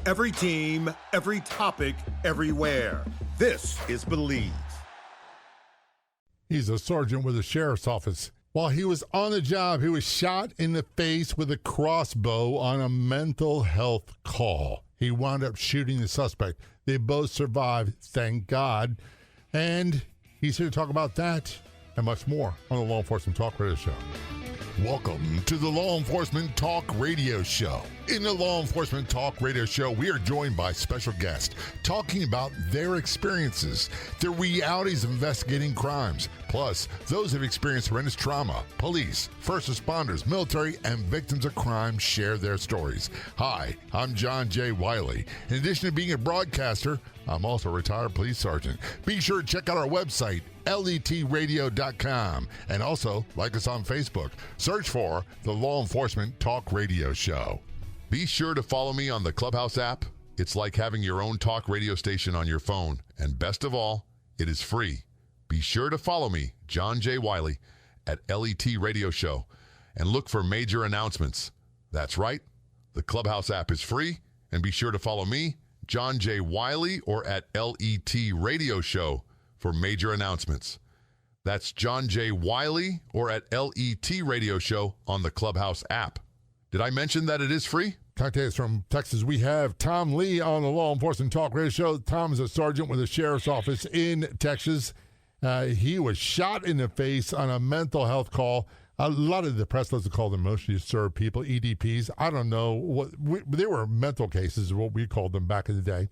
Every team, every topic, everywhere. This is Believe. He's a sergeant with the sheriff's office. While he was on the job, he was shot in the face with a crossbow on a mental health call. He wound up shooting the suspect. They both survived, thank God. And he's here to talk about that and much more on the Law Enforcement Talk Radio Show. Welcome to the Law Enforcement Talk Radio Show. In the Law Enforcement Talk Radio Show, we are joined by special guests talking about their experiences, the realities of investigating crimes, plus those who have experienced horrendous trauma. Police, first responders, military, and victims of crime share their stories. Hi, I'm John J. Wiley. In addition to being a broadcaster, I'm also a retired police sergeant. Be sure to check out our website, letradio.com, and also like us on Facebook. Search for the Law Enforcement Talk Radio Show. Be sure to follow me on the Clubhouse app. It's like having your own talk radio station on your phone. And best of all, it is free. Be sure to follow me, John J. Wiley, at LET Radio Show, and look for major announcements. That's right. The Clubhouse app is free. And be sure to follow me, John J. Wiley, or at LET Radio Show for major announcements. That's John J. Wiley or at LET Radio Show on the Clubhouse app. Did I mention that it is free? Contacts from Texas. We have Tom Lee on the Law Enforcement Talk Radio Show. Tom is a sergeant with the sheriff's office in Texas. He was shot in the face on a mental health call. A lot of the press loves to call them emotionally disturbed people, EDPs. I don't know. They were mental cases, is what we called them back in the day.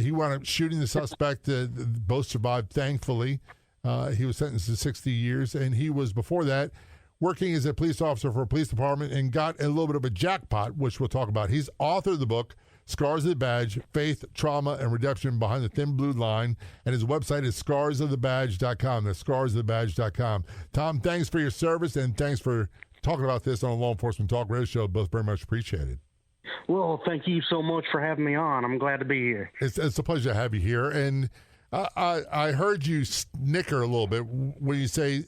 He wound up shooting the suspect. Both survived, thankfully. He was sentenced to 60 years, and he was, before that, working as a police officer for a police department and got a little bit of a jackpot, which we'll talk about. He's author of the book, Scars of the Badge, Faith, Trauma, and Redemption Behind the Thin Blue Line, and his website is scarsofthebadge.com. That's scarsofthebadge.com. Tom, thanks for your service, and thanks for talking about this on the Law Enforcement Talk Radio Show. Both very much appreciated. Well, thank you so much for having me on. I'm glad to be here. It's a pleasure to have you here. And I heard you snicker a little bit when you say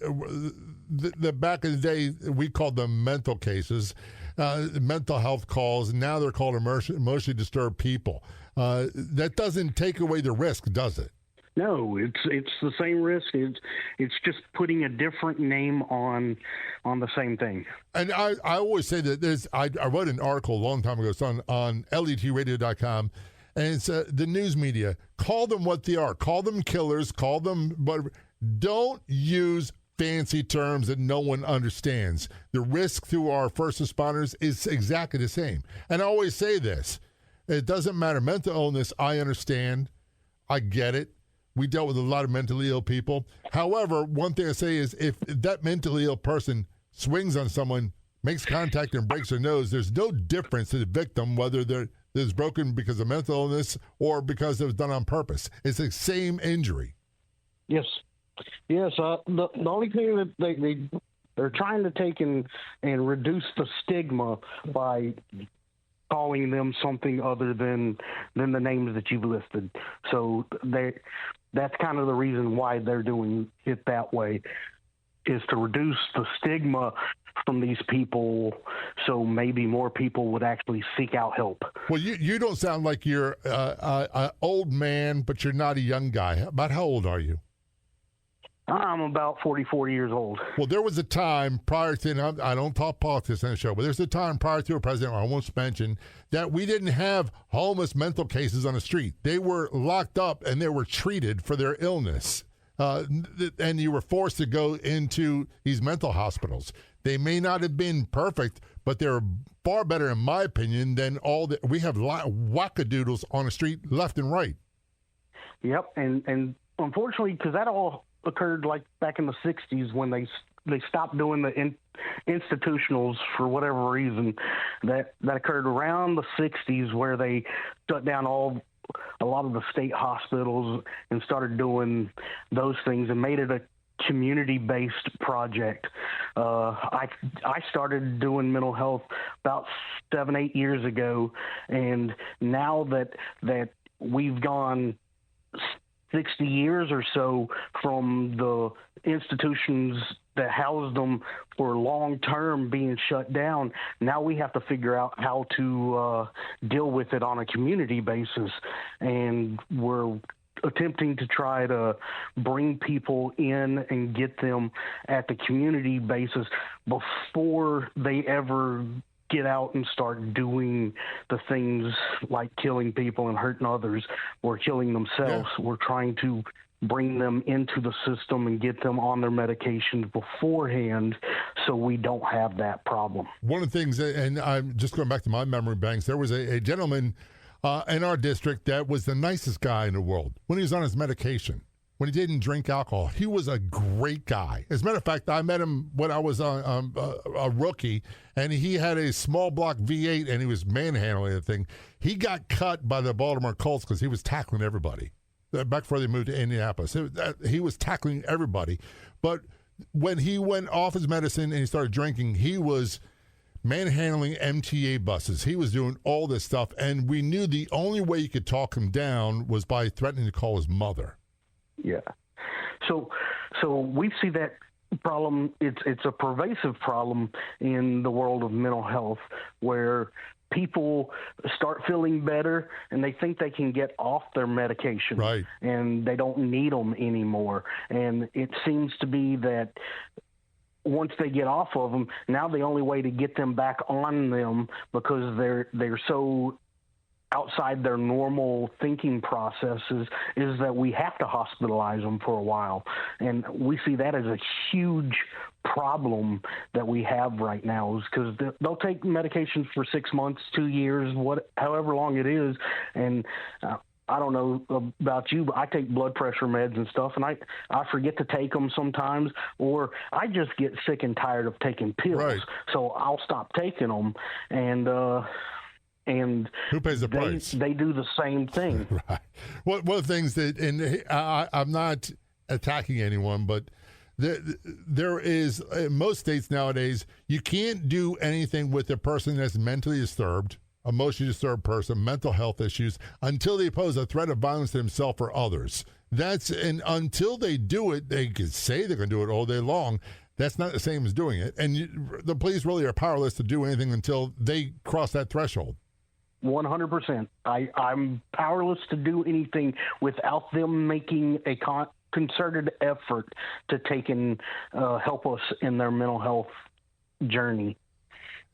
the back in the day we called them mental cases, mental health calls, and now they're called emotionally disturbed people. That doesn't take away the risk, does it? No, it's the same risk. It's just putting a different name on the same thing. And I always say that I wrote an article a long time ago. It's on letradio.com. And it's the news media. Call them what they are. Call them killers. Call them whatever. Don't use fancy terms that no one understands. The risk to our first responders is exactly the same. And I always say this. It doesn't matter. Mental illness, I understand. I get it. We dealt with a lot of mentally ill people. However, one thing I say is if that mentally ill person swings on someone, makes contact and breaks their nose, there's no difference to the victim whether it's broken because of mental illness or because it was done on purpose. It's the same injury. Yes. The only thing that they're trying to take and reduce the stigma by calling them something other than the names that you've listed. So that's kind of the reason why they're doing it that way, is to reduce the stigma from these people, so maybe more people would actually seek out help. Well, you don't sound like you're an old man, but you're not a young guy. About how old are you? I'm about 44 years old. Well, there was a time prior to, and I don't talk politics on the show, but there's a time prior to a president I won't mention that we didn't have homeless mental cases on the street. They were locked up and they were treated for their illness. And you were forced to go into these mental hospitals. They may not have been perfect, but they're far better, in my opinion, than all that. We have wackadoodles on the street left and right. Yep, and unfortunately, because that all occurred like back in the 60s when they stopped doing the institutionals for whatever reason. That occurred around the 60s where they shut down a lot of the state hospitals and started doing those things and made it a community-based project. I started doing mental health about 7-8 years ago, and now that we've gone 60 years or so from the institutions that housed them for long term being shut down. Now we have to figure out how to deal with it on a community basis. And we're attempting to try to bring people in and get them at the community basis before they ever get out and start doing the things like killing people and hurting others or killing themselves. Yeah. We're trying to bring them into the system and get them on their medications beforehand so we don't have that problem. One of the things, and I'm just going back to my memory banks, there was a gentleman in our district that was the nicest guy in the world when he was on his medication, when he didn't drink alcohol. He was a great guy. As a matter of fact, I met him when I was a rookie, and he had a small block V8, and he was manhandling the thing. He got cut by the Baltimore Colts because he was tackling everybody. Back before they moved to Indianapolis, he was tackling everybody. But when he went off his medicine and he started drinking, he was manhandling MTA buses. He was doing all this stuff, and we knew the only way you could talk him down was by threatening to call his mother. Yeah. So we see that problem. It's a pervasive problem in the world of mental health where people start feeling better and they think they can get off their medication, right, and they don't need them anymore. And it seems to be that once they get off of them, now the only way to get them back on them, because they're so outside their normal thinking processes, is that we have to hospitalize them for a while. And we see that as a huge problem that we have right now, is because they'll take medications for 6 months, 2 years, however long it is. And I don't know about you, but I take blood pressure meds and stuff, and I forget to take them sometimes, or I just get sick and tired of taking pills. Right. So I'll stop taking them, and who pays the price? They do the same thing. Right. One of the things that, and I'm not attacking anyone, but there is, in most states nowadays, you can't do anything with a person that's mentally disturbed, emotionally disturbed person, mental health issues, until they pose a threat of violence to themselves or others. And until they do it, they can say they're going to do it all day long. That's not the same as doing it. And the police really are powerless to do anything until they cross that threshold. 100%. I'm powerless to do anything without them making a concerted effort to take and help us in their mental health journey.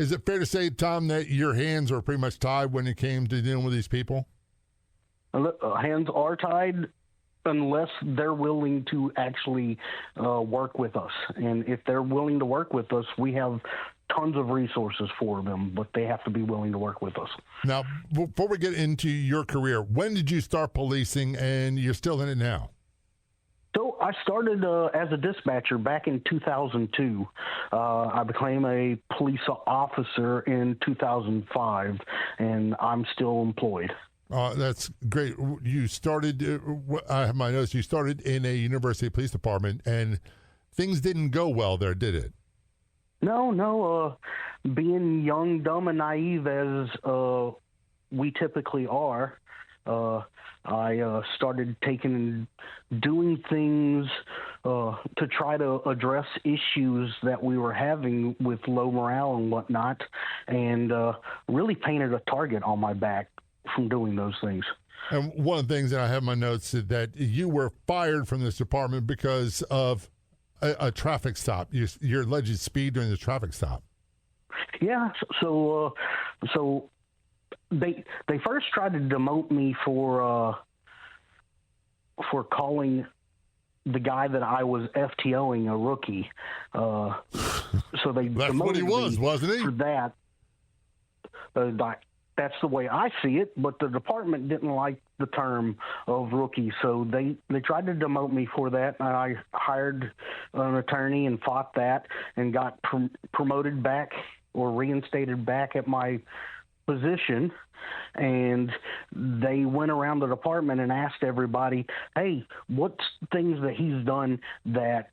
Is it fair to say, Tom, that your hands are pretty much tied when it came to dealing with these people? Hands are tied unless they're willing to actually work with us. And if they're willing to work with us, we have tons of resources for them, but they have to be willing to work with us. Now, before we get into your career, when did you start policing, and you're still in it now? So I started as a dispatcher back in 2002. I became a police officer in 2005, and I'm still employed. That's great. You started, I have my notes, you started in a university police department, and things didn't go well there, did it? No. Being young, dumb, and naive as we typically are, I started doing things to try to address issues that we were having with low morale and whatnot, and really painted a target on my back from doing those things. And one of the things that I have in my notes is that you were fired from this department because of a traffic stop. Your alleged speed during the traffic stop. Yeah. So they first tried to demote me for calling the guy that I was FTOing a rookie. So they that's demoted what he was, me wasn't he? For that. That's the way I see it, but the department didn't like the term of rookie, so they tried to demote me for that. And I hired an attorney and fought that and got promoted back or reinstated back at my position. And they went around the department and asked everybody, hey, what's things that he's done that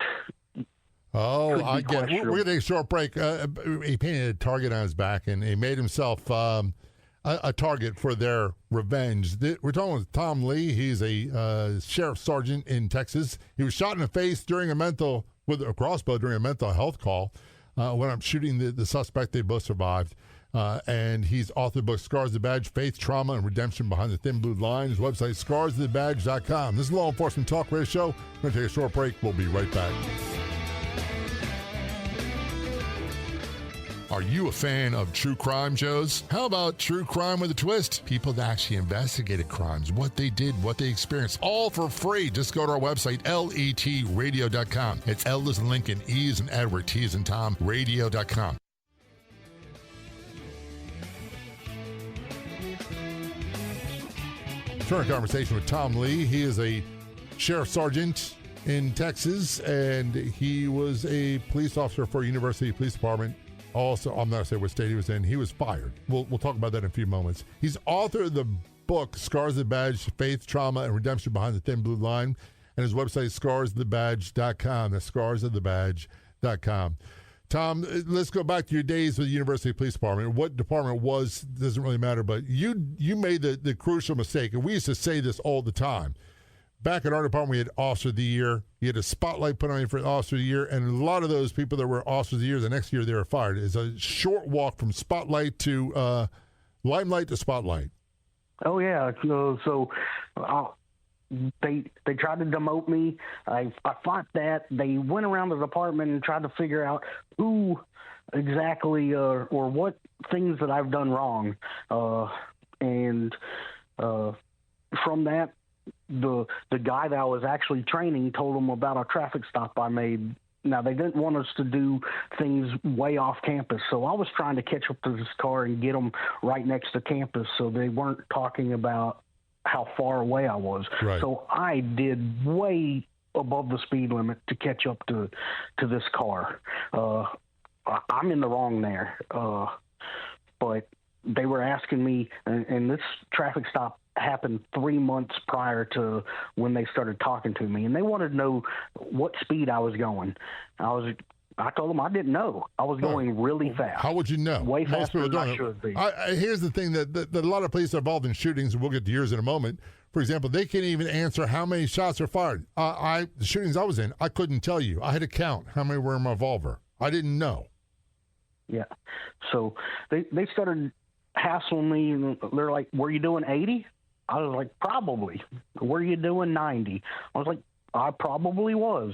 I get it. We're going to take a short break. He painted a target on his back, and he made himself a target for their revenge. We're talking with Tom Lee. He's a sheriff sergeant in Texas. He was shot in the face with a crossbow during a mental health call. When I'm shooting the suspect, they both survived. And he's authored the book Scars of the Badge, Faith, Trauma, and Redemption Behind the Thin Blue Line. His website is scarsofthebadge.com. This is Law Enforcement Talk Radio Show. We're going to take a short break. We'll be right back. Are you a fan of true crime shows? How about True Crime with a Twist? People that actually investigated crimes, what they did, what they experienced, all for free. Just go to our website, letradio.com. It's L as in Lincoln, E as in Edward, T as in Tom, radio.com. Turn conversation with Tom Lee. He is a sheriff sergeant in Texas, and he was a police officer for University Police Department. Also, I'm not going to say what state he was in. He was fired. We'll talk about that in a few moments. He's author of the book, Scars of the Badge, Faith, Trauma, and Redemption Behind the Thin Blue Line. And his website is scarsofthebadge.com. That's scarsofthebadge.com. Tom, let's go back to your days with the University Police Department. What department it was doesn't really matter, but you made the crucial mistake, and we used to say this all the time. Back at our department, we had Officer of the Year. You had a spotlight put on you for Officer of the Year, and a lot of those people that were Officers of the Year, the next year they were fired. It's a short walk from spotlight to limelight to spotlight. Oh, yeah. They tried to demote me. I fought that. They went around the department and tried to figure out who exactly or what things that I've done wrong. And from that, the guy that I was actually training told them about a traffic stop I made. Now, they didn't want us to do things way off campus, so I was trying to catch up to this car and get them right next to campus so they weren't talking about how far away I was. Right. So I did way above the speed limit to catch up to this car. I'm in the wrong there. But they were asking me, and this traffic stop happened 3 months prior to when they started talking to me, and they wanted to know what speed I was going. I told them I didn't know. I was going really fast. How would you know? Way faster than I should be. Here's the thing that a lot of police are involved in shootings, and we'll get to yours in a moment. For example, they can't even answer how many shots are fired. The shootings I was in, I couldn't tell you. I had to count how many were in my revolver. I didn't know. Yeah. So they started hassling me, and they're like, "Were you doing 80?" I was like, "Probably." "Were you doing 90?" I was like, "I probably was."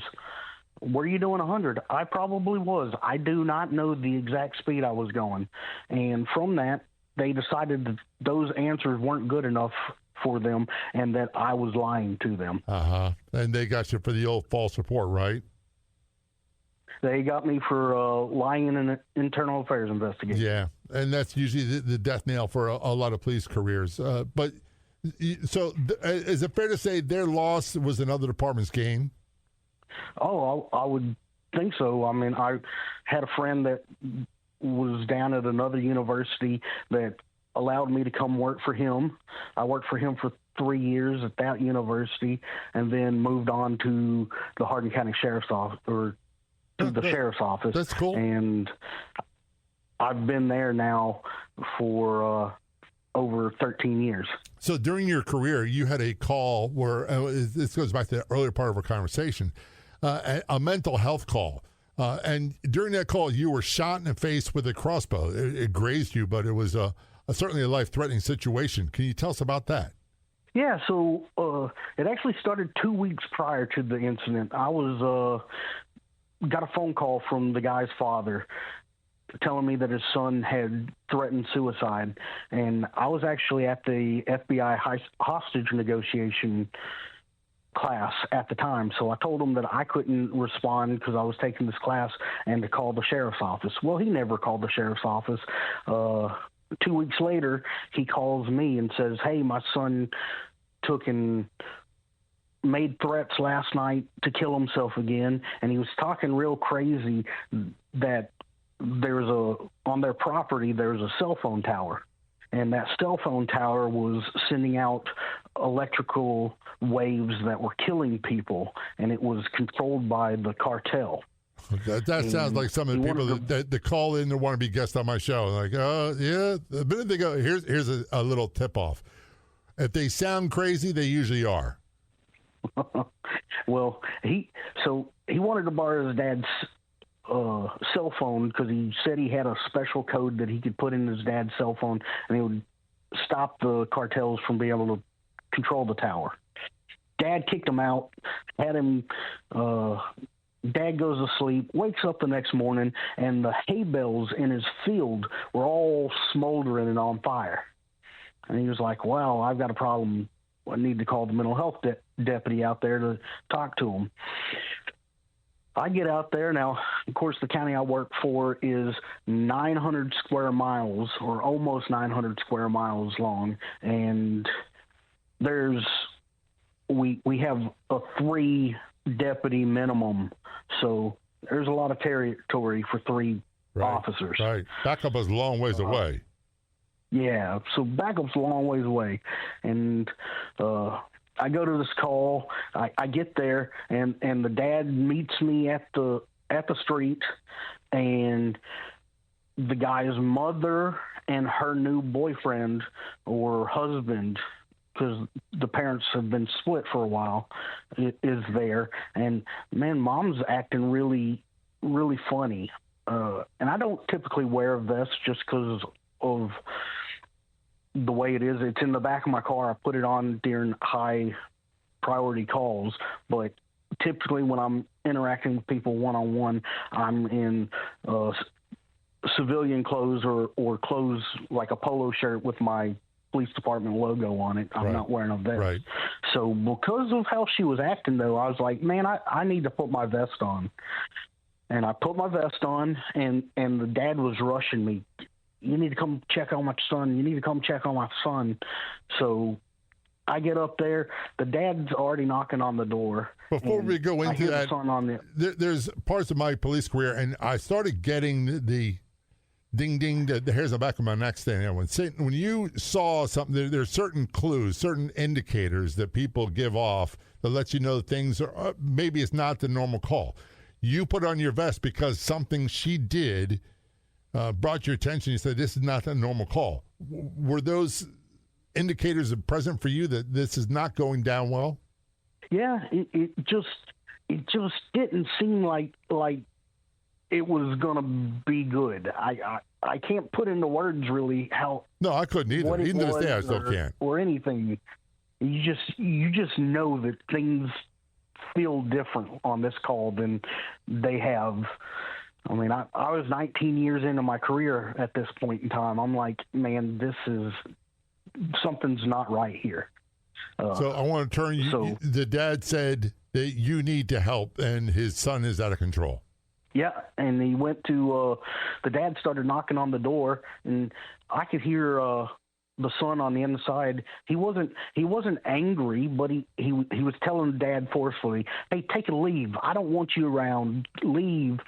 "Were you doing 100?" "I probably was." I do not know the exact speed I was going. And from that, they decided that those answers weren't good enough for them and that I was lying to them. And they got you for the old false report, right? They got me for lying in an internal affairs investigation. Yeah, and that's usually the death knell for a lot of police careers. So is it fair to say their loss was another department's gain? Oh, I would think so. I mean, I had a friend that was down at another university that allowed me to come work for him. I worked for him for 3 years at that university and then moved on to the Hardin County Sheriff's Office, or to the Sheriff's Office. That's cool. And I've been there now for over 13 years. So during your career, you had a call where, this goes back to the earlier part of our conversation, a mental health call. And during that call, you were shot in the face with a crossbow. It grazed you, but it was certainly a life-threatening situation. Can you tell us about that? Yeah, so it actually started 2 weeks prior to the incident. I was got a phone call from the guy's father telling me that his son had threatened suicide. And I was actually at the FBI hostage negotiation class at the time. So I told him that I couldn't respond because I was taking this class and to call the sheriff's office. Well, he never called the sheriff's office. 2 weeks later, he calls me and says, "Hey, my son took and made threats last night to kill himself again." And he was talking real crazy that on their property, there's a cell phone tower. And that cell phone tower was sending out electrical waves that were killing people. And it was controlled by the cartel. That sounds like some of the people that call in to want to be guests on my show. Like, yeah, the minute they go, here's a little tip-off. If they sound crazy, they usually are. Well, he wanted to borrow his dad's cell phone because he said he had a special code that he could put in his dad's cell phone, and it would stop the cartels from being able to control the tower. Dad kicked him out, had him. Dad goes to sleep, wakes up the next morning, and the hay bales in his field were all smoldering and on fire. And he was like, "Well, I've got a problem. I need to call the mental health deputy out there to talk to him." I get out there. Now, of course, the county I work for is 900 square miles, or almost 900 square miles long, and we have a 3 deputy minimum, so there's a lot of territory for 3 officers. Right. Backup is a long ways away. Yeah, so backup's a long ways away, and I go to this call. I get there, and the dad meets me at the street, and the guy's mother and her new boyfriend or husband, because the parents have been split for a while, is there. And, man, Mom's acting really, really funny. And I don't typically wear a vest just because of the way it is. It's in the back of my car. I put it on during high priority calls. But typically when I'm interacting with people one-on-one, I'm in civilian clothes or clothes like a polo shirt with my police department logo on it. I'm not wearing a vest. Right. So because of how she was acting, though, I was like, man, I need to put my vest on. And I put my vest on, and the dad was rushing me. "You need to come check on my son. You need to come check on my son." So I get up there. The dad's already knocking on the door. Before we go into that, there's parts of my police career, and I started getting the ding, the hairs on the back of my neck standing there. When you saw something, there's certain clues, certain indicators that people give off that let you know that things are, maybe it's not the normal call. You put on your vest because something she did brought your attention. You said, this is not a normal call. Were those indicators present for you that this is not going down well? Yeah, it just didn't seem like it was going to be good. I can't put into words really how. No, I couldn't either. Even to this day, I still can't. Or anything. You just know that things feel different on this call than they have. I mean, I was 19 years into my career at this point in time. I'm like, man, something's not right here. So I want to turn you. The dad said that you need to help, and his son is out of control. Yeah, and he went to the dad started knocking on the door, and I could hear the son on the inside. He wasn't angry, but he was telling dad forcefully, "Hey, take a leave. I don't want you around. Leave.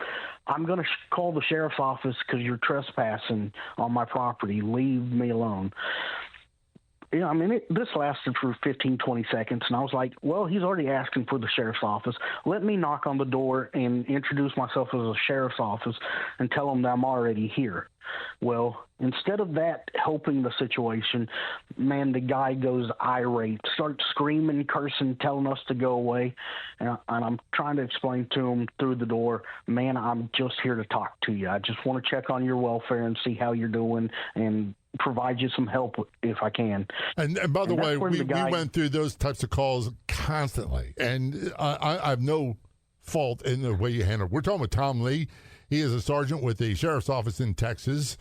I'm going to call the sheriff's office because you're trespassing on my property. Leave me alone." Yeah, I mean, this lasted for 15, 20 seconds, and I was like, well, he's already asking for the sheriff's office. Let me knock on the door and introduce myself as a sheriff's office and tell him that I'm already here. Well, instead of that helping the situation, man, the guy goes irate, starts screaming, cursing, telling us to go away. And I'm trying to explain to him through the door, man, I'm just here to talk to you. I just want to check on your welfare and see how you're doing and provide you some help if I can. And by the way, we went through those types of calls constantly, and I have no fault in the way you handle it. We're talking with Tom Lee. He is a sergeant with the sheriff's office in Texas.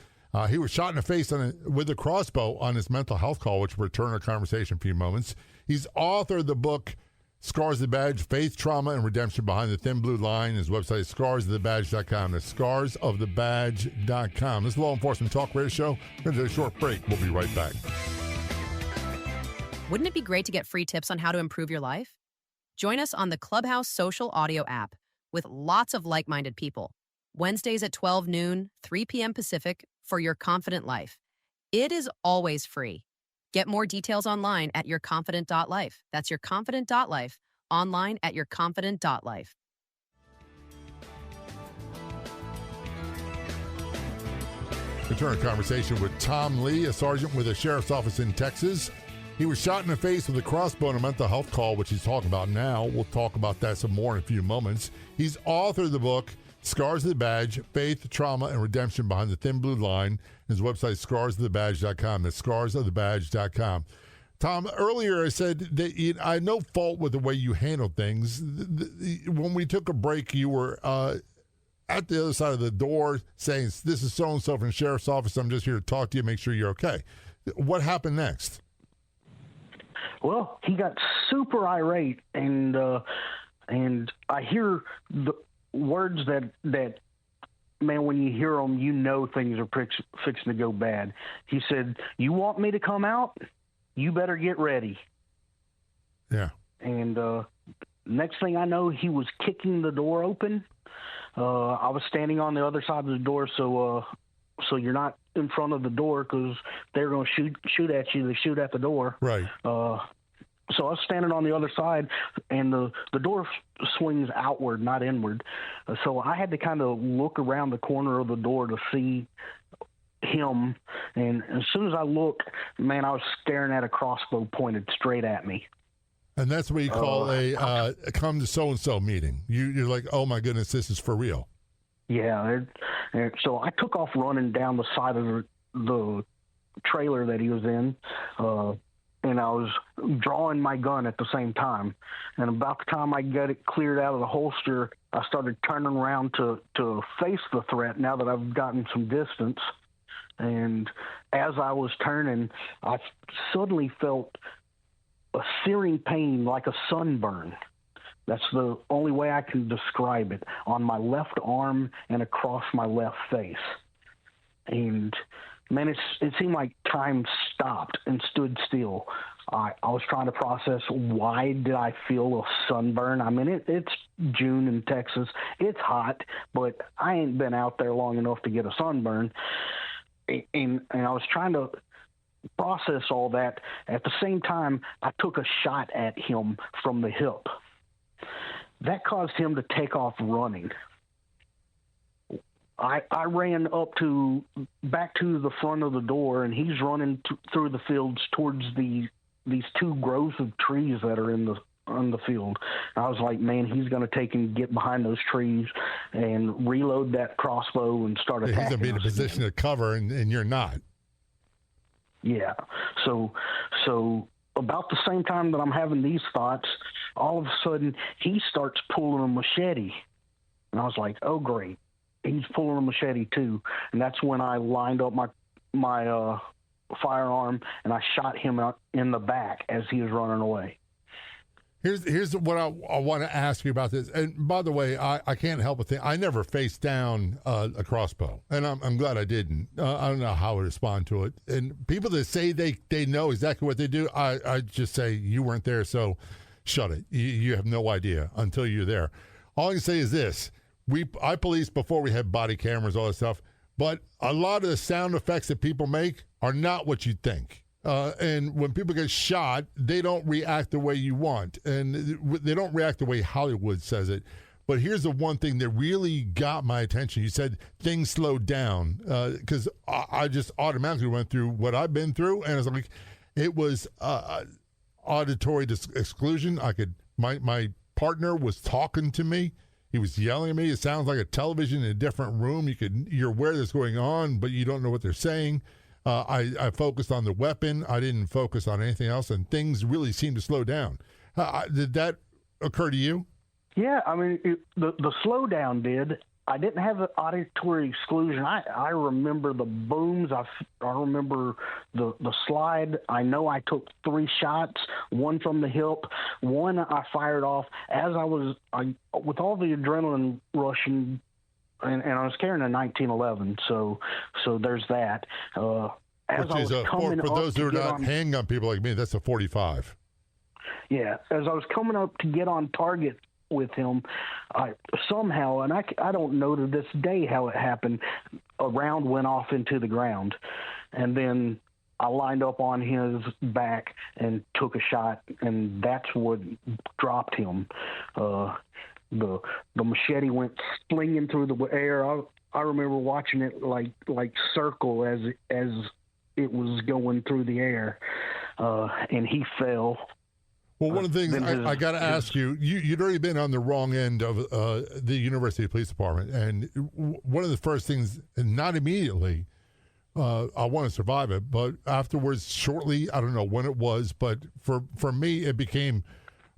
He was shot in the face with a crossbow on his mental health call, which we'll return our conversation in a few moments. He's authored the book Scars of the Badge, Faith, Trauma, and Redemption Behind the Thin Blue Line. His website is scarsofthebadge.com. That's scarsofthebadge.com. This is Law Enforcement Talk Radio Show. We're going to take a short break. We'll be right back. Wouldn't it be great to get free tips on how to improve your life? Join us on the Clubhouse social audio app with lots of like-minded people. Wednesdays at 12 noon, 3 p.m. Pacific for your confident life. It is always free. Get more details online at yourconfident.life. That's yourconfident.life. Online at yourconfident.life. return a conversation with Tom Lee, a sergeant with a sheriff's office in Texas. He was shot in the face with a crossbow in a mental health call, which he's talking about now. We'll talk about that some more in a few moments. He's authored the book, Scars of the Badge, Faith, Trauma, and Redemption Behind the Thin Blue Line. His website is scarsofthebadge.com. That's scarsofthebadge.com. Tom, earlier I said that I had no fault with the way you handled things. When we took a break, you were at the other side of the door saying, this is so-and-so from the sheriff's office. I'm just here to talk to you, make sure you're okay. What happened next? Well, he got super irate, and I hear the words that man, when you hear them, you know things are fixing to go bad. He said, "You want me to come out? You better get ready." Yeah. And next thing I know, he was kicking the door open. I was standing on the other side of the door, so you're not in front of the door because they're going to shoot at you. They shoot at the door. Right. So I was standing on the other side, and the door swings outward, not inward. So I had to kind of look around the corner of the door to see him. And as soon as I looked, man, I was staring at a crossbow pointed straight at me. And that's what you call a come to so-and-so meeting. You're like, oh, my goodness, this is for real. Yeah. And so I took off running down the side of the trailer that he was in, and I was drawing my gun at the same time. And about the time I got it cleared out of the holster, I started turning around to face the threat now that I've gotten some distance. And as I was turning, I suddenly felt a searing pain like a sunburn. That's the only way I can describe it, on my left arm and across my left face. And man, it seemed like time stopped and stood still. I was trying to process, why did I feel a sunburn? I mean, it's June in Texas. It's hot, but I ain't been out there long enough to get a sunburn. And I was trying to process all that. At the same time, I took a shot at him from the hip. That caused him to take off running. I ran back to the front of the door, and he's running through the fields towards these two groves of trees that are on the field. I was like, man, he's going to take and get behind those trees and reload that crossbow and start attacking. He's going to be in a position to cover, and you're not. Yeah. So about the same time that I'm having these thoughts, all of a sudden he starts pulling a machete, and I was like, oh great. He's pulling a machete too, and that's when I lined up my firearm and I shot him out in the back as he was running away. Here's what I want to ask you about this. And by the way, I can't help but think I never faced down a crossbow, and I'm glad I didn't. I don't know how to respond to it. And people that say they know exactly what they do, I just say you weren't there, so shut it. You have no idea until you're there. All I can say is this. I policed before we had body cameras, all that stuff, but a lot of the sound effects that people make are not what you think. And when people get shot, they don't react the way you want, and they don't react the way Hollywood says it. But here's the one thing that really got my attention. You said things slowed down, because I just automatically went through what I've been through, and I was like, it was auditory exclusion. My partner was talking to me. He was yelling at me. It sounds like a television in a different room. You're aware that's going on, but you don't know what they're saying. I focused on the weapon. I didn't focus on anything else, and things really seemed to slow down. Did that occur to you? Yeah, I mean, the slowdown did. I didn't have an auditory exclusion. I remember the booms. I remember the slide. I know I took 3 shots, one from the hip, one I fired off as with all the adrenaline rushing, and I was carrying a 1911. So there's that. Which is for those who are not handgun people like me, that's a 45. Yeah, as I was coming up to get on target with him, I somehow, and I don't know to this day how it happened, a round went off into the ground, and then I lined up on his back and took a shot, and that's what dropped him. The machete went slinging through the air. I remember watching it like circle as it was going through the air, and he fell. Well, one of the things I got to ask you, you'd already been on the wrong end of the University Police Department, and one of the first things, and not immediately, I want to survive it, but afterwards, shortly, I don't know when it was, but for me, it became,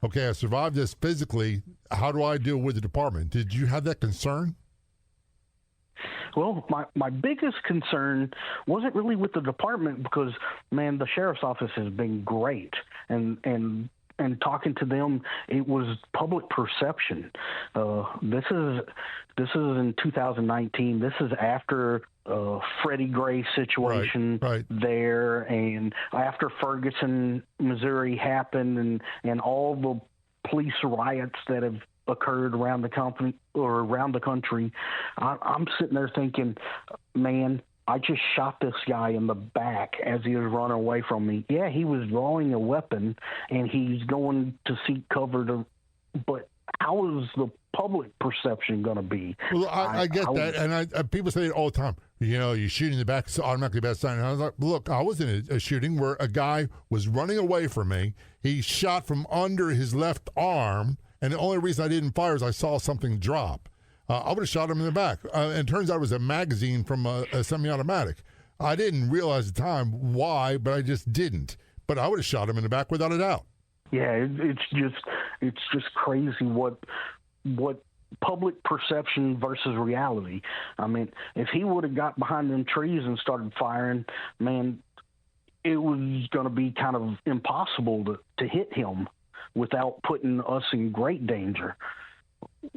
okay, I survived this physically. How do I deal with the department? Did you have that concern? Well, my biggest concern wasn't really with the department because, man, the sheriff's office has been great, and talking to them, it was public perception. This is in 2019. This is after Freddie Gray situation right. there, and after Ferguson, Missouri happened, and all the police riots that have occurred around the company or around the country. I'm sitting there thinking, man, I just shot this guy in the back as he was running away from me. Yeah, he was drawing a weapon and he's going to seek cover but how is the public perception going to be? Well, I get that, and people say it all the time. You know, you shoot in the back, it's automatically a bad sign. And I was like, look, I was in a shooting where a guy was running away from me. He shot from under his left arm, and the only reason I didn't fire is I saw something drop. I would have shot him in the back. And it turns out it was a magazine from a semi-automatic. I didn't realize at the time why, but I just didn't. But I would have shot him in the back without a doubt. Yeah, it's just crazy what public perception versus reality. I mean, if he would have got behind them trees and started firing, man, it was going to be kind of impossible to hit him without putting us in great danger.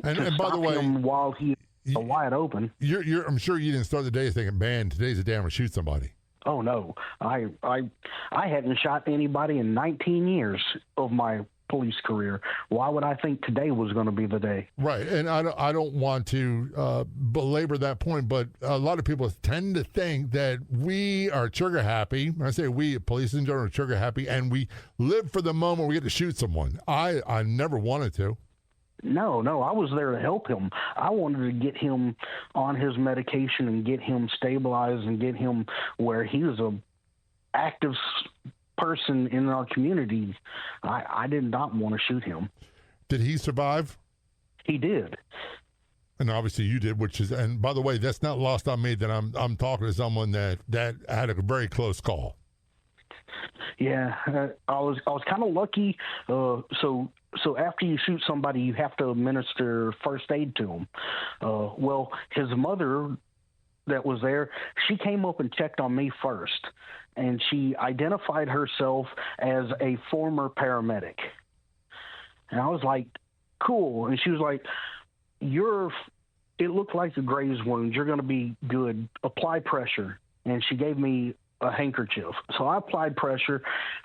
And by the way, while he's wide open, I'm sure you didn't start the day thinking, man, today's the day I'm going to shoot somebody. Oh no, I hadn't shot anybody in 19 years of my police career. Why would I think today was going to be the day? Right, and I don't want to belabor that point, but a lot of people tend to think that we are trigger happy. When I say we, police in general, are trigger happy, and we live for the moment we get to shoot someone. I never wanted to. No, I was there to help him. I wanted to get him on his medication and get him stabilized and get him where he was a active person in our community. I did not want to shoot him. Did he survive? He did. And obviously you did, and by the way, that's not lost on me that I'm talking to someone that had a very close call. Yeah, I was kind of lucky. So after you shoot somebody, you have to administer first aid to them. Well, his mother that was there, she came up and checked on me first, and she identified herself as a former paramedic. And I was like, cool. And she was like, it looked like a graze wound. You're going to be good. Apply pressure. And she gave me a handkerchief. So I applied pressure.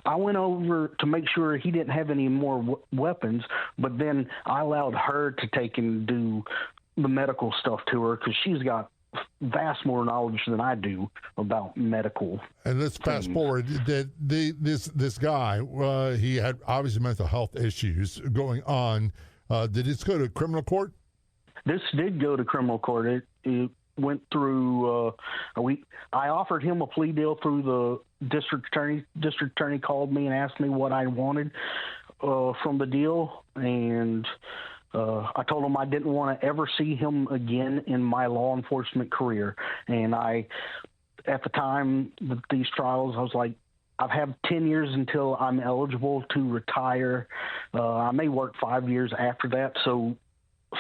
I went over to make sure he didn't have any more weapons, but then I allowed her to take and do the medical stuff to her because she's got vast more knowledge than I do about medical. And let's fast forward that this guy, he had obviously mental health issues going on. Did this go to criminal court? This did go to criminal court. It went through I offered him a plea deal through the district attorney. District attorney called me and asked me what I wanted from the deal, and I told him I didn't want to ever see him again in my law enforcement career. And at the time with these trials, I was like, I've had 10 years until I'm eligible to retire. I may work 5 years after that, so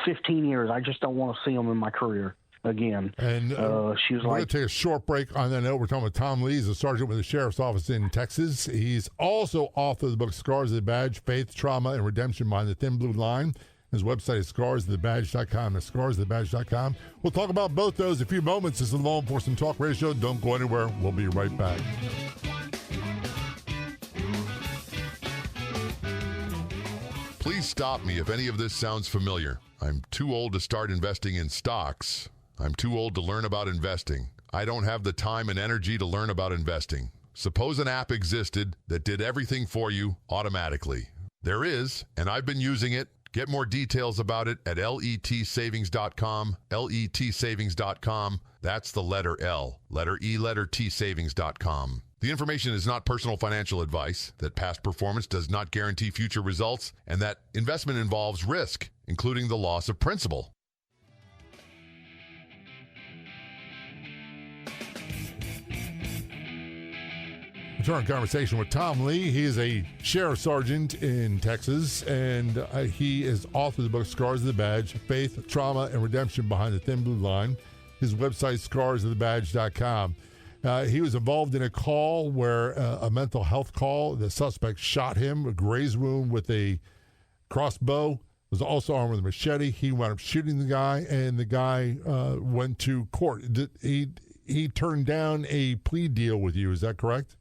15 years. I just don't want to see him in my career again. And she was we're going to take a short break on that note. We're talking with Tom Lee, a sergeant with the Sheriff's Office in Texas. He's also author of the book Scars of the Badge, Faith, Trauma, and Redemption Behind the Thin Blue Line. His website is scarsofthebadge.com. That's scarsofthebadge.com. We'll talk about both those in a few moments. This is the Law Enforcement Talk Radio Show. Don't go anywhere. We'll be right back. Please stop me if any of this sounds familiar. I'm too old to start investing in stocks. I'm too old to learn about investing. I don't have the time and energy to learn about investing. Suppose an app existed that did everything for you automatically. There is, and I've been using it. Get more details about it at letsavings.com, letsavings.com. That's the letter L, letter E, letter T, savings.com. The information is not personal financial advice, that past performance does not guarantee future results, and that investment involves risk, including the loss of principal. Return conversation with Tom Lee. He is a sheriff sergeant in Texas, and he is author of the book Scars of the Badge, Faith, Trauma, and Redemption Behind the Thin Blue Line. His website, scarsofthebadge.com. He was involved in a call where a mental health call. The suspect shot him, a graze wound with a crossbow, was also armed with a machete. He wound up shooting the guy, and the guy went to court. He turned down a plea deal with you. Is that correct?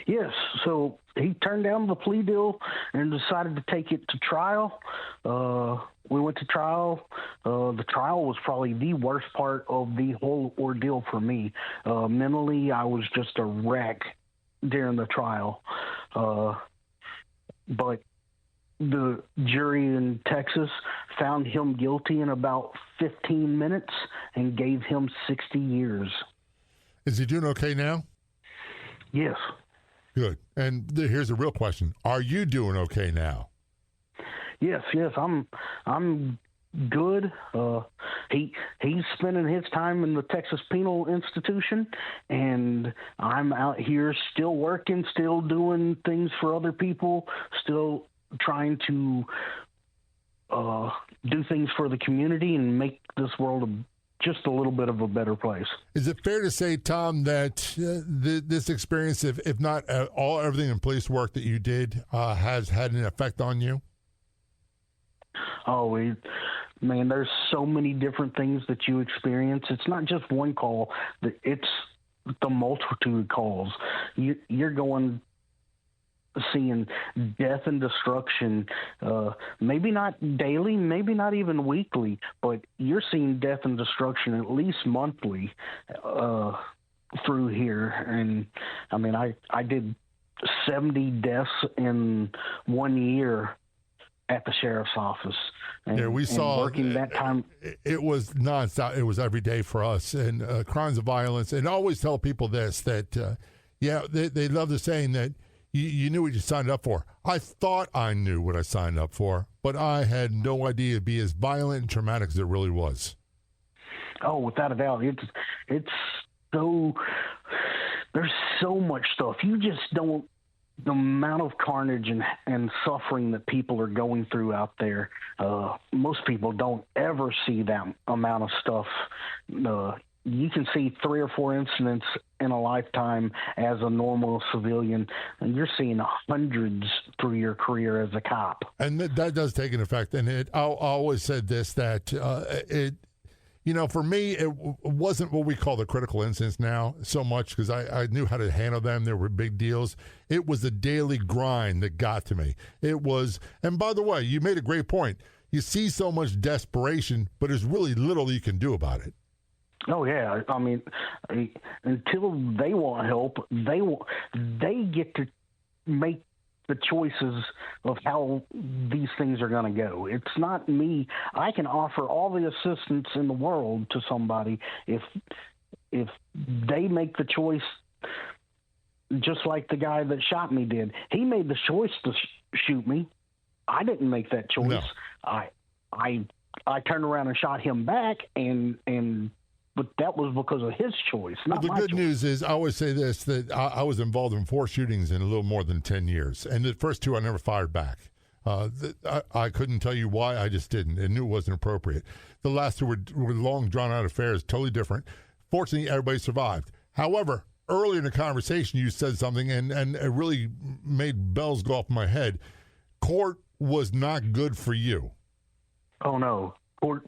Yes, so he turned down the plea deal and decided to take it to trial. We went to trial. The trial was probably the worst part of the whole ordeal for me. Mentally, I was just a wreck during the trial. But the jury in Texas found him guilty in about 15 minutes and gave him 60 years. Is he doing okay now? Yes. Good. And here's a real question. Are you doing okay now? Yes, I'm good. He's spending his time in the Texas Penal Institution, and I'm out here still working, still doing things for other people, still trying to do things for the community and make this world just a little bit of a better place. Is it fair to say, Tom, that this experience, if not everything in police work that you did, has had an effect on you? Oh, man, there's so many different things that you experience. It's not just one call. It's the multitude of calls. You're seeing death and destruction, maybe not daily, maybe not even weekly, but you're seeing death and destruction at least monthly through here. And I mean, I did 70 deaths in 1 year at the sheriff's office. And, yeah, we saw working that time. It was nonstop. It was every day for us. And crimes of violence. And I always tell people this, that, they love the saying that you knew what you signed up for. I thought I knew what I signed up for, but I had no idea it'd be as violent and traumatic as it really was. Oh, without a doubt. It's so, there's so much stuff. You just don't, the amount of carnage and suffering that people are going through out there, most people don't ever see that amount of stuff. You can see 3 or 4 incidents in a lifetime as a normal civilian, and you're seeing hundreds through your career as a cop. And that does take an effect. And I always said this, that for me, it wasn't what we call the critical incidents now so much, because I knew how to handle them. There were big deals. It was the daily grind that got to me. It was, and by the way, you made a great point. You see so much desperation, but there's really little you can do about it. Oh yeah, I mean, until they want help, they get to make the choices of how these things are going to go. It's not me. I can offer all the assistance in the world to somebody if they make the choice, just like the guy that shot me did. He made the choice to shoot me. I didn't make that choice. No. I turned around and shot him back, but that was because of his choice, not my choice. The good news is, I always say this, that I was involved in 4 shootings in a little more than 10 years. And the first 2, I never fired back. I couldn't tell you why, I just didn't. I knew it wasn't appropriate. The last 2 were long, drawn-out affairs, totally different. Fortunately, everybody survived. However, earlier in the conversation, you said something, and it really made bells go off my head. Court was not good for you. Oh, no. Court.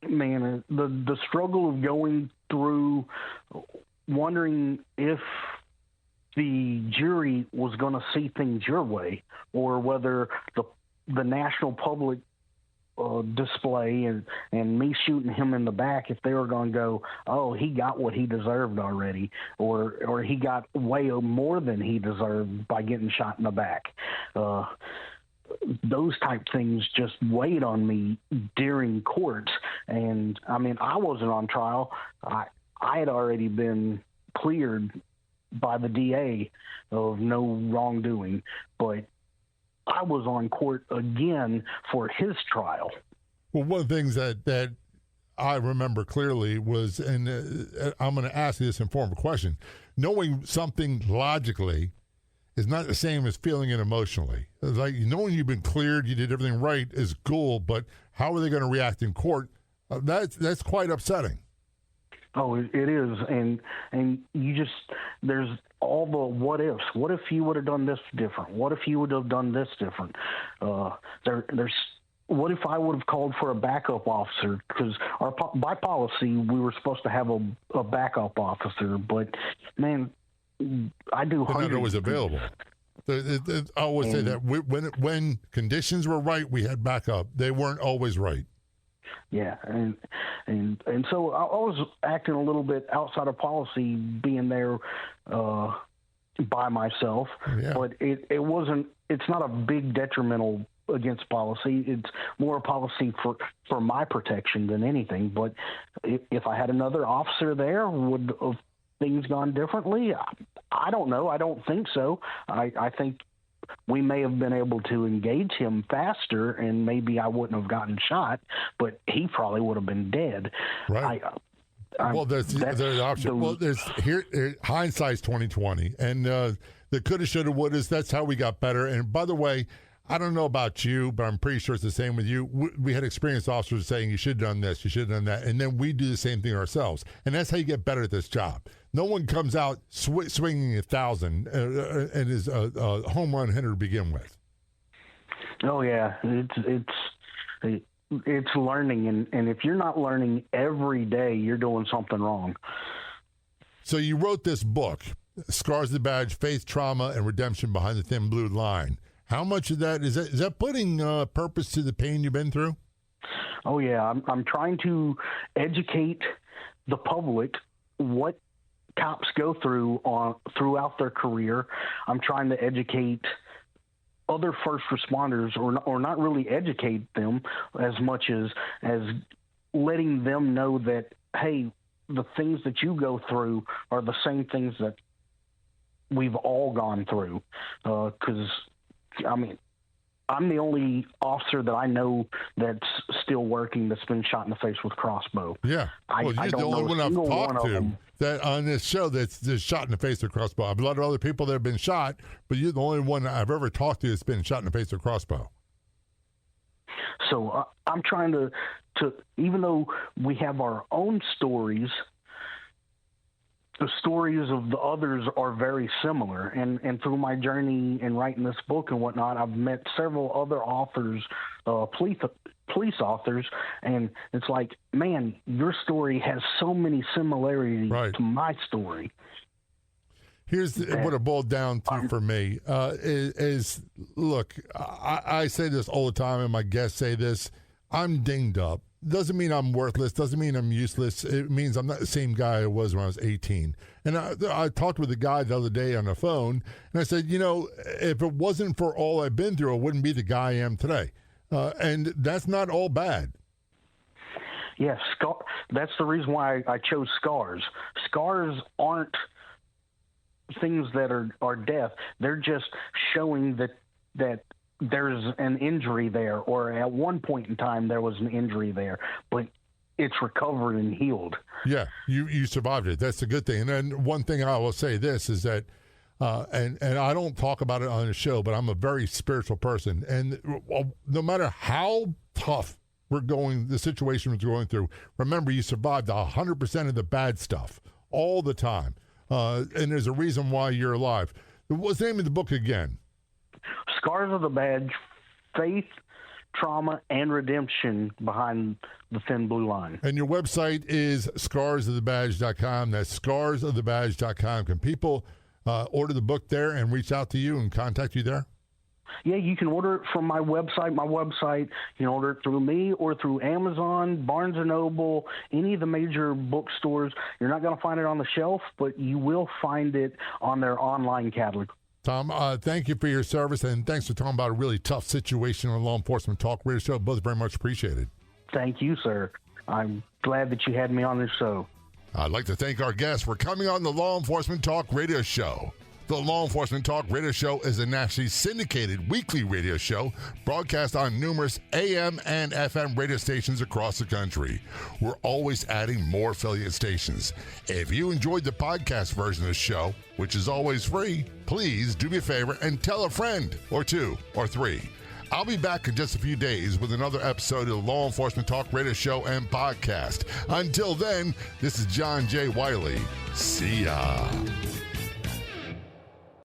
Man, the struggle of going through, wondering if the jury was going to see things your way, or whether the national public display and me shooting him in the back, if they were going to go, oh, he got what he deserved already, or he got way more than he deserved by getting shot in the back. those type things just weighed on me during court. And I mean, I wasn't on trial. I had already been cleared by the DA of no wrongdoing, but I was on court again for his trial. Well, one of the things that I remember clearly was, and I'm going to ask you this in form of a question, knowing something logically is not the same as feeling it emotionally. It's like knowing you've been cleared, you did everything right is cool, but how are they going to react in court? That's quite upsetting. Oh, it is, and you just, there's all the what ifs. What if you would have done this different? What if you would have done this different? There's what if I would have called for a backup officer? Because by policy we were supposed to have a backup officer, but man, I do. They're not always available. I always say that when conditions were right, we had backup. They weren't always right. Yeah, and so I was acting a little bit outside of policy, being there by myself. Yeah. But it wasn't. It's not a big detrimental against policy. It's more a policy for my protection than anything. But if I had another officer there, would have things gone differently? I don't know. I don't think so. I think we may have been able to engage him faster, and maybe I wouldn't have gotten shot, but he probably would have been dead. Right. Well, there's the option. Well, there's here hindsight's 20/20, and the coulda, shoulda, woulda. That's how we got better. And by the way, I don't know about you, but I'm pretty sure it's the same with you. We had experienced officers saying you should have done this, you should have done that, and then we do the same thing ourselves. And that's how you get better at this job. No one comes out swinging 1,000 and is a home run hitter to begin with. Oh yeah, it's learning, and if you're not learning every day, you're doing something wrong. So you wrote this book, Scars of the Badge: Faith, Trauma, and Redemption Behind the Thin Blue Line. How much of that is that putting purpose to the pain you've been through? Oh yeah, I'm trying to educate the public what cops go through throughout their career. I'm trying to educate other first responders, or not really educate them as much as letting them know that, hey, the things that you go through are the same things that we've all gone through. Because I mean, I'm the only officer that I know that's still working that's been shot in the face with crossbow. Yeah. Well, you're the only one I've talked to that on this show that's shot in the face with crossbow. I've a lot of other people that have been shot, but you're the only one I've ever talked to that's been shot in the face with crossbow. So I'm trying to, even though we have our own stories, the stories of the others are very similar. And through my journey in writing this book and whatnot, I've met several other authors, police authors, and it's like, man, your story has so many similarities to my story. Here's what it boiled down to for me is look, I say this all the time, and my guests say this, I'm dinged up. Doesn't mean I'm worthless. Doesn't mean I'm useless. It means I'm not the same guy I was when I was 18. And I talked with a guy the other day on the phone, and I said, you know, if it wasn't for all I've been through, I wouldn't be the guy I am today. And that's not all bad. Yes, that's the reason why I chose scars. Scars aren't things that are death. They're just showing that there's an injury there, or at one point in time there was an injury there, but it's recovered and healed. Yeah, you survived it. That's a good thing. And then one thing I will say this is that, and I don't talk about it on the show, but I'm a very spiritual person. And no matter how tough the situation we're going through, remember you survived 100% of the bad stuff all the time. And there's a reason why you're alive. What's the name of the book again? Scars of the Badge: Faith, Trauma, and Redemption Behind the Thin Blue Line. And your website is scarsofthebadge.com. That's scarsofthebadge.com. Can people order the book there and reach out to you and contact you there? Yeah, you can order it from my website. My website, you can order it through me or through Amazon, Barnes & Noble, any of the major bookstores. You're not going to find it on the shelf, but you will find it on their online catalog. Tom, thank you for your service, and thanks for talking about a really tough situation on Law Enforcement Talk Radio Show. Both very much appreciated. Thank you, sir. I'm glad that you had me on this show. I'd like to thank our guests for coming on the Law Enforcement Talk Radio Show. The Law Enforcement Talk Radio Show is a nationally syndicated weekly radio show broadcast on numerous AM and FM radio stations across the country. We're always adding more affiliate stations. If you enjoyed the podcast version of the show, which is always free, please do me a favor and tell a friend or two or three. I'll be back in just a few days with another episode of the Law Enforcement Talk Radio Show and Podcast. Until then, this is John J. Wiley. See ya.